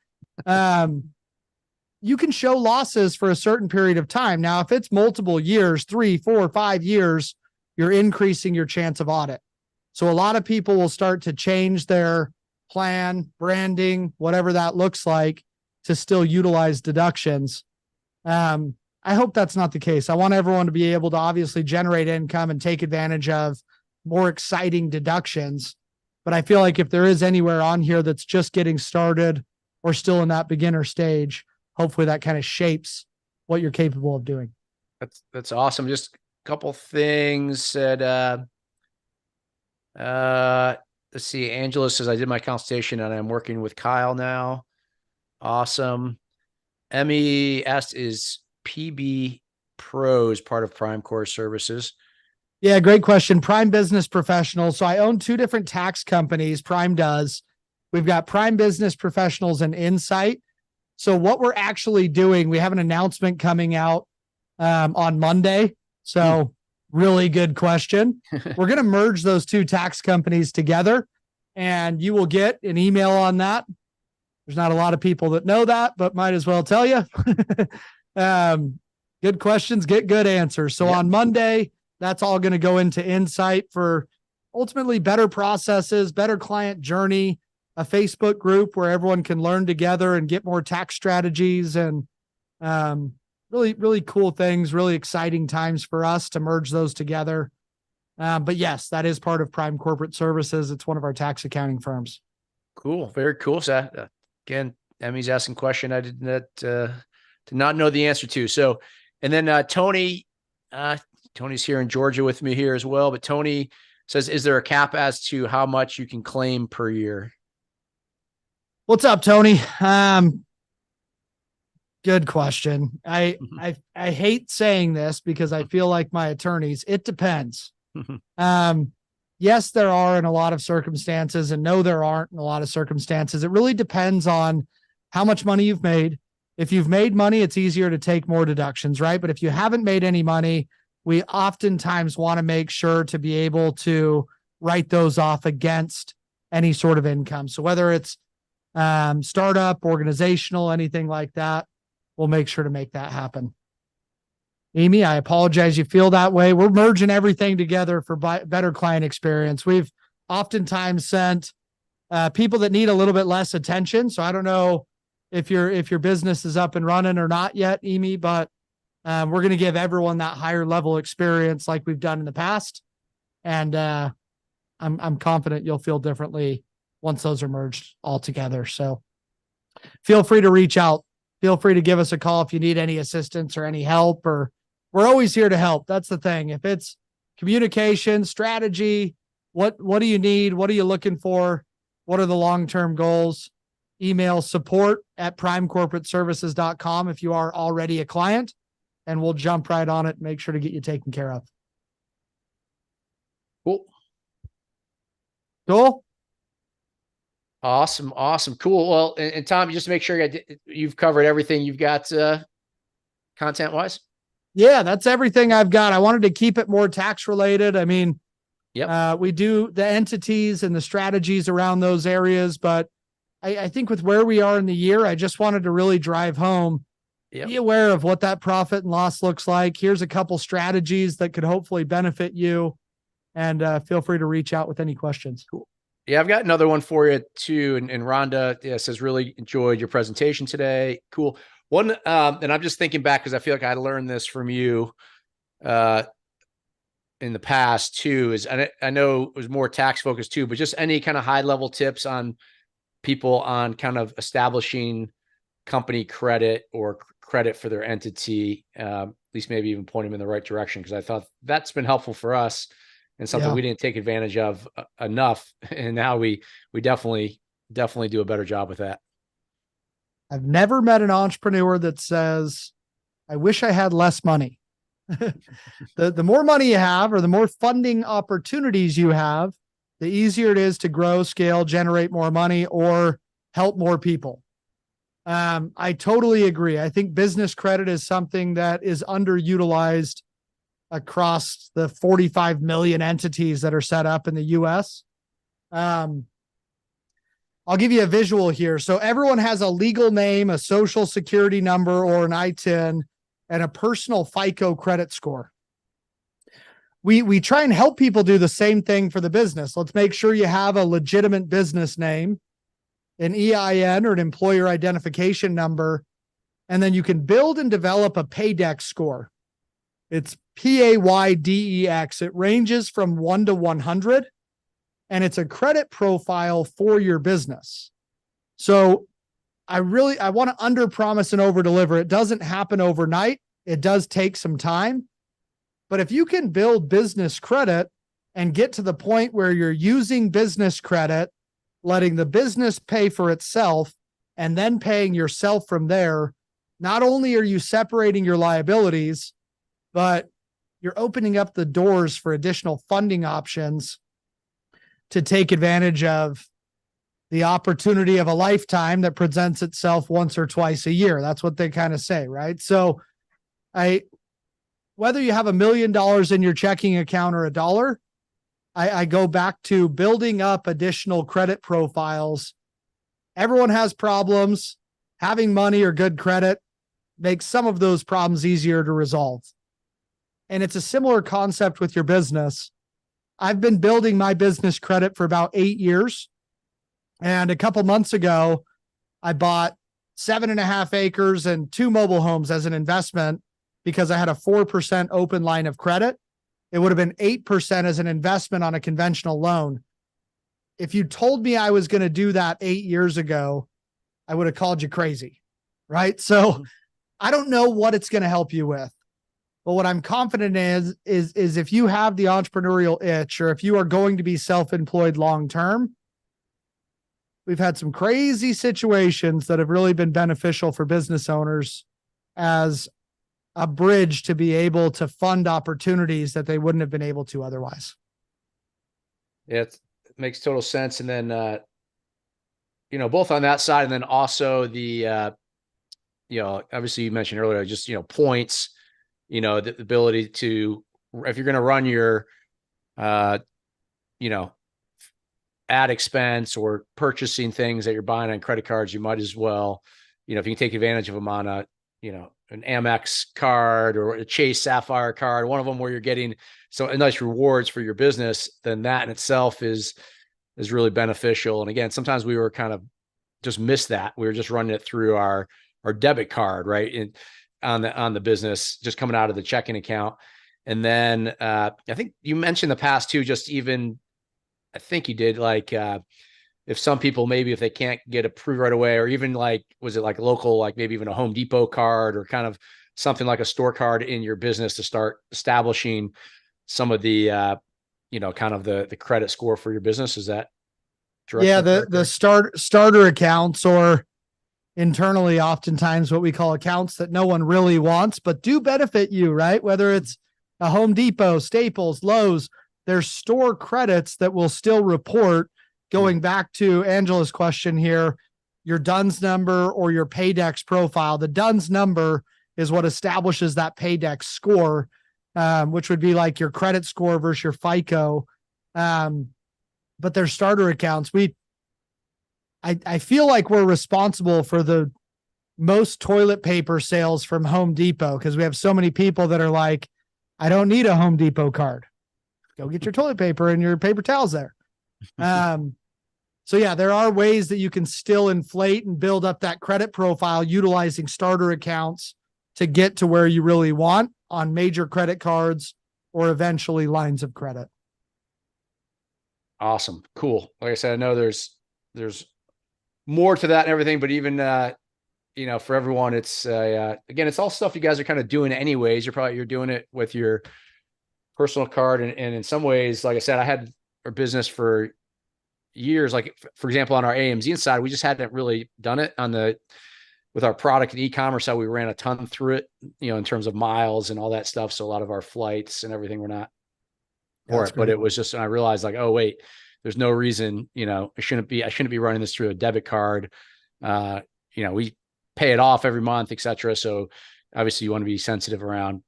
You can show losses for a certain period of time. Now, if it's multiple years, 3, 4, 5 years, you're increasing your chance of audit. So a lot of people will start to change their plan, branding, whatever that looks like. to still utilize deductions. I hope that's not the case. I want everyone to be able to obviously generate income and take advantage of more exciting deductions. But I feel like if there is anywhere on here that's just getting started or still in that beginner stage, hopefully that kind of shapes what you're capable of doing. That's awesome. Just a couple things said, let's see. Angela says, I did my consultation and I'm working with Kyle now. Awesome. Emmy asked, is PB Pros part of PrimeCorp services? Yeah, great question. Prime Business Professionals. So I own two different tax companies. Prime does. We've got Prime Business Professionals and Insight. So what we're actually doing, we have an announcement coming out on Monday. So really good question. We're going to merge those two tax companies together, and you will get an email on that. There's not a lot of people that know that, but might as well tell you. Good questions, get good answers. So on Monday, that's all going to go into Insight for ultimately better processes, better client journey, a Facebook group where everyone can learn together and get more tax strategies, and really, really cool things, really exciting times for us to merge those together. But yes, that is part of Prime Corporate Services. It's one of our tax accounting firms. Cool. Very cool. So again, Emmy's asking a question I did not know the answer to. So, and then Tony, Tony's here in Georgia with me here as well. But Tony says, is there a cap as to how much you can claim per year? What's up, Tony? Good question. I hate saying this because I feel like my attorneys, it depends. Yes, there are in a lot of circumstances, and no, there aren't in a lot of circumstances. It really depends on how much money you've made. If you've made money, it's easier to take more deductions, right? But if you haven't made any money, we oftentimes want to make sure to be able to write those off against any sort of income. So whether it's startup, organizational, anything like that, we'll make sure to make that happen. Amy, I apologize you feel that way. We're merging everything together for better client experience. We've oftentimes sent people that need a little bit less attention. So I don't know if your business is up and running or not yet, Amy, but we're going to give everyone that higher level experience like we've done in the past. And I'm confident you'll feel differently once those are merged all together. So feel free to reach out. Feel free to give us a call if you need any assistance or any help, or we're always here to help. That's the thing. If it's communication, strategy, what do you need? What are you looking for? What are the long-term goals? Email support@primecorporateservices.com if you are already a client, and we'll jump right on it and make sure to get you taken care of. Cool. Cool. Awesome. Cool. Well, and Tom, just to make sure you've covered everything you've got content wise. Yeah, that's everything I've got. I wanted to keep it more tax related. I mean, we do the entities and the strategies around those areas, but I think with where we are in the year, I just wanted to really drive home. Be aware of what that profit and loss looks like. Here's a couple strategies that could hopefully benefit you, and feel free to reach out with any questions. Cool. Yeah, I've got another one for you too. And Rhonda says, really enjoyed your presentation today. Cool. One, and I'm just thinking back because I feel like I learned this from you in the past too, is I know it was more tax focused too, but just any kind of high level tips on people on kind of establishing company credit or credit for their entity, at least maybe even point them in the right direction. Because I thought that's been helpful for us and something we didn't take advantage of enough. And now we definitely do a better job with that. I've never met an entrepreneur that says, I wish I had less money. The more money you have, or the more funding opportunities you have, the easier it is to grow, scale, generate more money, or help more people. I totally agree. I think business credit is something that is underutilized across the 45 million entities that are set up in the US. I'll give you a visual here. So everyone has a legal name, a social security number, or an ITIN, and a personal FICO credit score. We try and help people do the same thing for the business. Let's make sure you have a legitimate business name. an EIN or an employer identification number, and then you can build and develop a paydex score. It's PAYDEX. It ranges from 1 to 100, and it's a credit profile for your business. So I want to under promise and over deliver. It doesn't happen overnight. It does take some time, but if you can build business credit and get to the point where you're using business credit, letting the business pay for itself, and then paying yourself from there, not only are you separating your liabilities, but you're opening up the doors for additional funding options to take advantage of the opportunity of a lifetime that presents itself once or twice a year. That's what they kind of say, right? So whether you have $1 million in your checking account or $1, I go back to building up additional credit profiles. Everyone has problems. Having money or good credit makes some of those problems easier to resolve. And it's a similar concept with your business. I've been building my business credit for about 8 years. And a couple months ago, I bought 7.5 acres and 2 mobile homes as an investment because I had a 4% open line of credit. It would have been 8% as an investment on a conventional loan. If you told me I was going to do that 8 years ago, I would have called you crazy, right? So I don't know what it's going to help you with. But what I'm confident is if you have the entrepreneurial itch, or if you are going to be self-employed long-term, we've had some crazy situations that have really been beneficial for business owners as a bridge to be able to fund opportunities that they wouldn't have been able to otherwise. Yeah, it makes total sense. And then, both on that side, and then also the, obviously you mentioned earlier, just, points, the ability to, if you're going to run your, ad expense or purchasing things that you're buying on credit cards, you might as well, if you can take advantage of them on a, an Amex card or a Chase Sapphire card, one of them where you're getting a nice rewards for your business, then that in itself is really beneficial. And again, sometimes we were kind of just missed that. We were just running it through our debit card, right? On the business, just coming out of the checking account. And then I think you mentioned the past too, just even, I think you did, like, if some people, maybe if they can't get approved right away, or even like, was it like local, like maybe even a Home Depot card or kind of something like a store card in your business to start establishing some of the, kind of the credit score for your business. Is that direct? Yeah. The starter accounts, or internally, oftentimes what we call accounts that no one really wants, but do benefit you, right? Whether it's a Home Depot, Staples, Lowe's, there's store credits that will still report. Going back to Angela's question here, your DUNS number or your paydex profile. The DUNS number is what establishes that paydex score, which would be like your credit score versus your FICO. But their starter accounts, I feel like we're responsible for the most toilet paper sales from Home Depot, because we have so many people that are like, I don't need a Home Depot card. Go get your toilet paper and your paper towels there. So yeah, there are ways that you can still inflate and build up that credit profile utilizing starter accounts to get to where you really want on major credit cards or eventually lines of credit. Awesome. Cool. Like I said, I know there's more to that and everything, but even, for everyone, it's, again, it's all stuff you guys are kind of doing anyways. You're doing it with your personal card. And in some ways, like I said, I had our business for years. Like, for example, on our AMZ Insider, we just hadn't really done it with our product and e-commerce. How we ran a ton through it, in terms of miles and all that stuff. So a lot of our flights and everything were not for it, but it was just, I realized like, oh wait, there's no reason, I shouldn't be running this through a debit card. We pay it off every month, et cetera. So obviously you want to be sensitive around,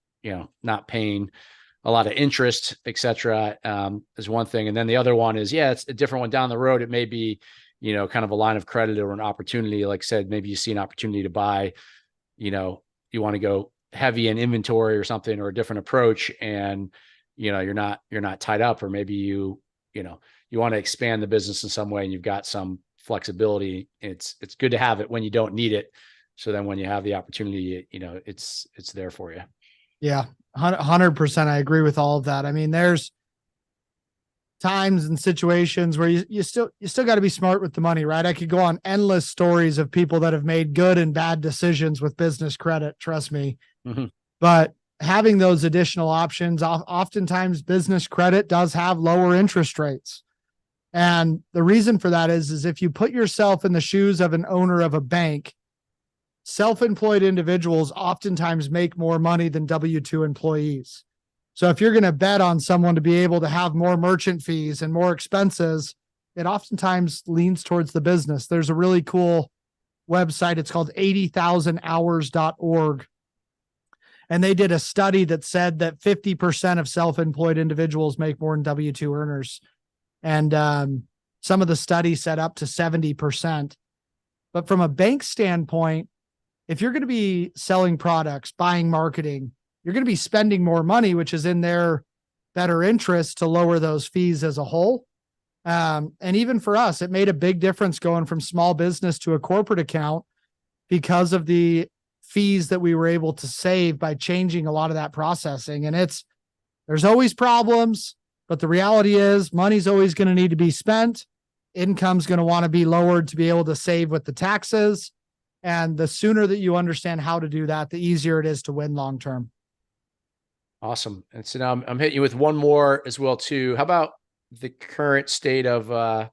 not paying a lot of interest, et cetera, is one thing. And then the other one is, it's a different one down the road. It may be, kind of a line of credit or an opportunity. Like I said, maybe you see an opportunity to buy, you want to go heavy in inventory or something, or a different approach. And, you're not tied up, or maybe you want to expand the business in some way and you've got some flexibility. It's good to have it when you don't need it. So then when you have the opportunity, it's there for you. Yeah, 100%. I agree with all of that. I mean, there's times and situations where you still got to be smart with the money, right? I could go on endless stories of people that have made good and bad decisions with business credit. Trust me. Mm-hmm. But having those additional options, oftentimes business credit does have lower interest rates. And the reason for that is if you put yourself in the shoes of an owner of a bank, self-employed individuals oftentimes make more money than W-2 employees. So if you're going to bet on someone to be able to have more merchant fees and more expenses, it oftentimes leans towards the business. There's a really cool website. It's called 80,000hours.org. And they did a study that said that 50% of self-employed individuals make more than W-2 earners. And some of the studies said up to 70%. But from a bank standpoint, if you're going to be selling products, buying marketing, you're going to be spending more money, which is in their better interest to lower those fees as a whole. And even for us, it made a big difference going from small business to a corporate account because of the fees that we were able to save by changing a lot of that processing. And there's always problems, but the reality is money's always going to need to be spent. Income's going to want to be lowered to be able to save with the taxes. And the sooner that you understand how to do that, the easier it is to win long-term. Awesome. And so now I'm hitting you with one more as well too. How about the current state of buying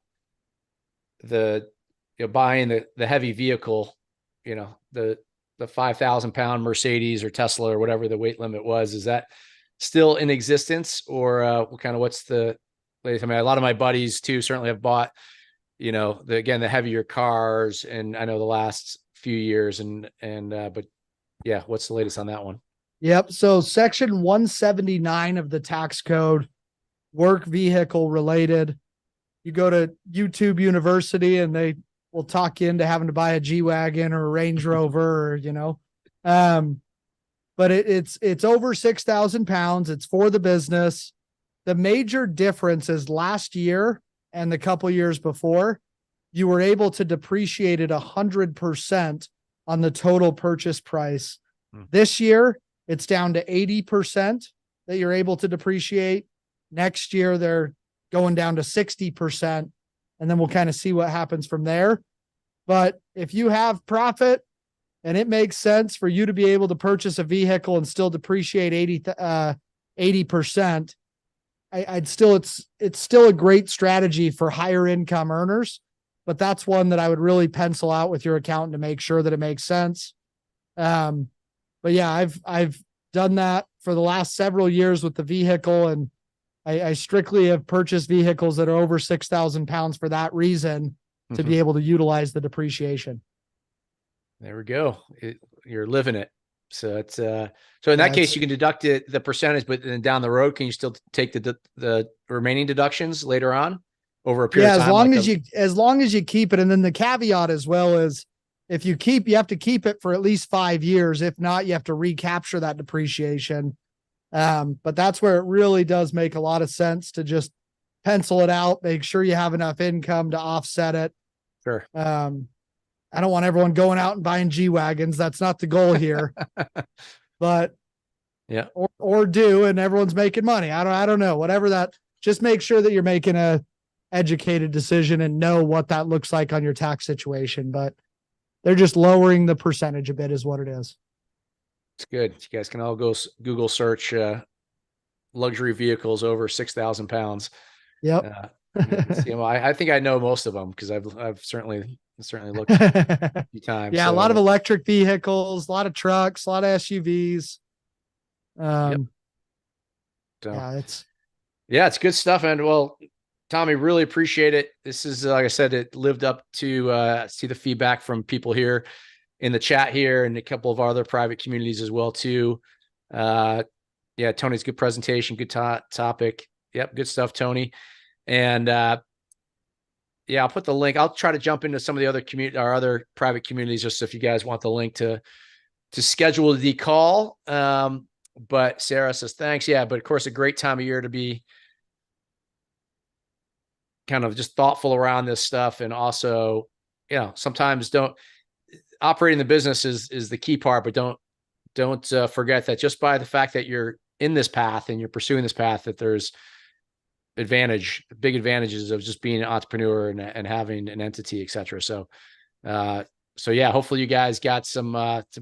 the heavy vehicle, the 5,000 pound Mercedes or Tesla or whatever the weight limit was? Is that still in existence, or what's the latest? I mean, a lot of my buddies too certainly have bought, the heavier cars, and I know the last few years but yeah, what's the latest on that one? Yep. So section 179 of the tax code, work vehicle related. You go to YouTube University and they will talk you into having to buy a G-Wagon or a Range Rover, but it's over 6,000 pounds. It's for the business. The major difference is last year and the couple years before, you were able to depreciate it 100% on the total purchase price. This year, it's down to 80% that you're able to depreciate. Next year, they're going down to 60%, and then we'll kind of see what happens from there. But if you have profit and it makes sense for you to be able to purchase a vehicle and still depreciate 80%, it's still a great strategy for higher income earners, but that's one that I would really pencil out with your accountant to make sure that it makes sense. But yeah, I've done that for the last several years with the vehicle, and I strictly have purchased vehicles that are over 6,000 pounds for that reason, to be able to utilize the depreciation. There we go. You're living it. So it's so in that case, you can deduct the percentage, but then down the road, can you still take the remaining deductions later on over a period of time? As long as you keep it. And then the caveat as well is, if you have to keep it for at least 5 years. If not, you have to recapture that depreciation. But that's where it really does make a lot of sense to just pencil it out, make sure you have enough income to offset it. Sure. I don't want everyone going out and buying G-Wagons. That's not the goal here, but yeah, or do, and everyone's making money. I don't know, whatever that, just make sure that you're making a educated decision and know what that looks like on your tax situation. But they're just lowering the percentage a bit is what it is. It's good. You guys can all go Google search luxury vehicles over 6,000 pounds. Yep. I think I know most of them because I've certainly looked a few times. Yeah, so. A lot of electric vehicles, a lot of trucks, a lot of SUVs. Yep. So, yeah, it's good stuff. And well, Tommy, really appreciate it. This is, like I said, it lived up to see the feedback from people here in the chat here and a couple of our other private communities as well too. Yeah, Tony's good presentation, good topic. Yep, good stuff, Tony. And yeah, I'll put the link. I'll try to jump into some of the other our other private communities, just if you guys want the link to schedule the call. But Sarah says thanks. Yeah, but of course, a great time of year to be kind of just thoughtful around this stuff. And also, sometimes don't operating the business is the key part, but don't forget that just by the fact that you're in this path and you're pursuing this path, that there's big advantages of just being an entrepreneur and having an entity, et cetera. So yeah, hopefully you guys got some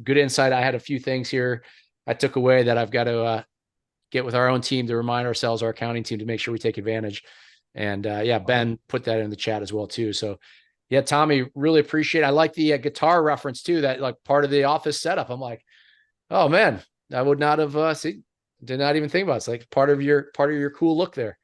good insight. I had a few things here I took away that I've got to get with our own team to remind ourselves, our accounting team, to make sure we take advantage. And yeah, Ben put that in the chat as well too. So yeah, Tommy, really appreciate it. I like the guitar reference too, that like part of the office setup. I'm like, oh man, I would not have did not even think about it. It's like part of your cool look there.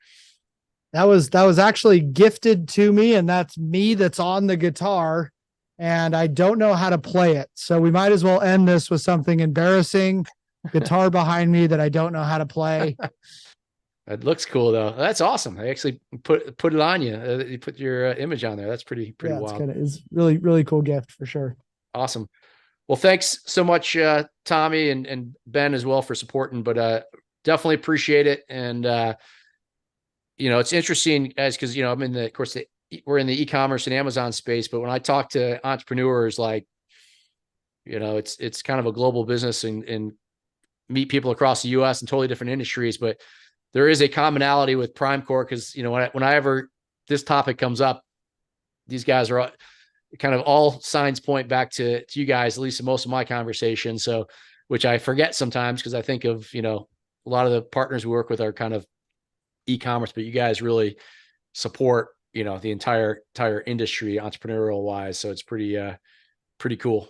That was actually gifted to me, and that's me that's on the guitar, and I don't know how to play it. So we might as well end this with something embarrassing. Guitar behind me that I don't know how to play. It looks cool though. That's awesome. I actually put it on you. You put your image on there. That's pretty wild. It's really, really cool gift for sure. Awesome. Well, thanks so much, Tommy and Ben as well for supporting, but definitely appreciate it. And, it's interesting, guys, because, I'm in of course, we're in the e-commerce and Amazon space, but when I talk to entrepreneurs, like, it's kind of a global business and meet people across the US in totally different industries, but there is a commonality with PrimeCorp because, whenever this topic comes up, these guys are kind of all signs point back to you guys, at least in most of my conversations. So, which I forget sometimes because I think of, a lot of the partners we work with are kind of e-commerce, but you guys really support, the entire industry entrepreneurial wise. So it's pretty cool.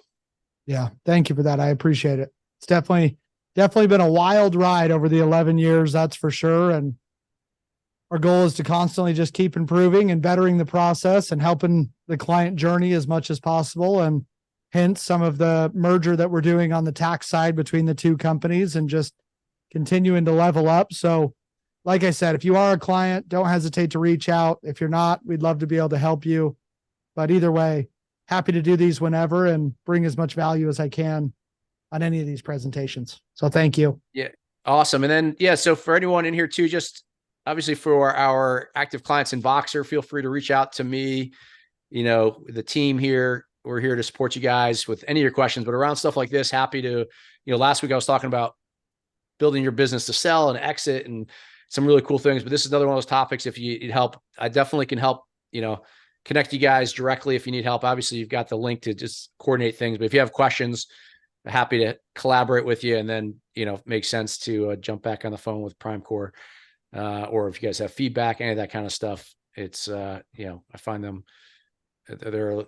Yeah. Thank you for that. I appreciate it. It's definitely been a wild ride over the 11 years. That's for sure. And our goal is to constantly just keep improving and bettering the process and helping the client journey as much as possible. And hence some of the merger that we're doing on the tax side between the two companies and just continuing to level up. So like I said, if you are a client, don't hesitate to reach out. If you're not, we'd love to be able to help you. But either way, happy to do these whenever and bring as much value as I can on any of these presentations. So thank you. Yeah. Awesome. And then, yeah, so for anyone in here too, just obviously for our active clients in Voxer, feel free to reach out to me, the team here. We're here to support you guys with any of your questions, but around stuff like this, happy to, last week I was talking about building your business to sell and exit and some really cool things, but this is another one of those topics. If you need help, I definitely can help, connect you guys directly if you need help. Obviously you've got the link to just coordinate things, but if you have questions, I'm happy to collaborate with you and then, make sense to jump back on the phone with PrimeCorp. Or if you guys have feedback, any of that kind of stuff, it's, I find them, they're,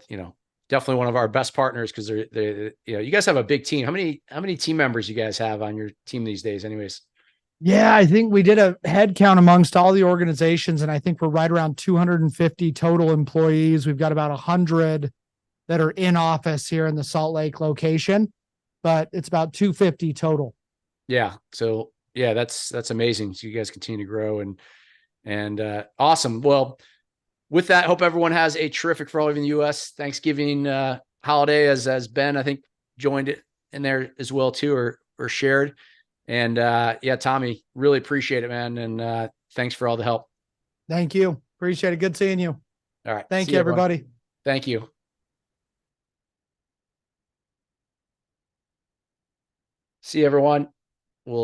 definitely one of our best partners because they you guys have a big team. How many team members you guys have on your team these days anyways? Yeah, I think we did a head count amongst all the organizations, and I think we're right around 250 total employees. We've got about 100 that are in office here in the Salt Lake location, but it's about 250 total. Yeah. So yeah, that's amazing. So you guys continue to grow and awesome. Well, with that, hope everyone has a terrific, for all of you in the US, Thanksgiving holiday, as Ben, I think, joined it in there as well too, or shared. And yeah, Tommy, really appreciate it, man. And thanks for all the help. Thank you. Appreciate it. Good seeing you. All right. Thank you, everybody. Thank you. See you, everyone. We'll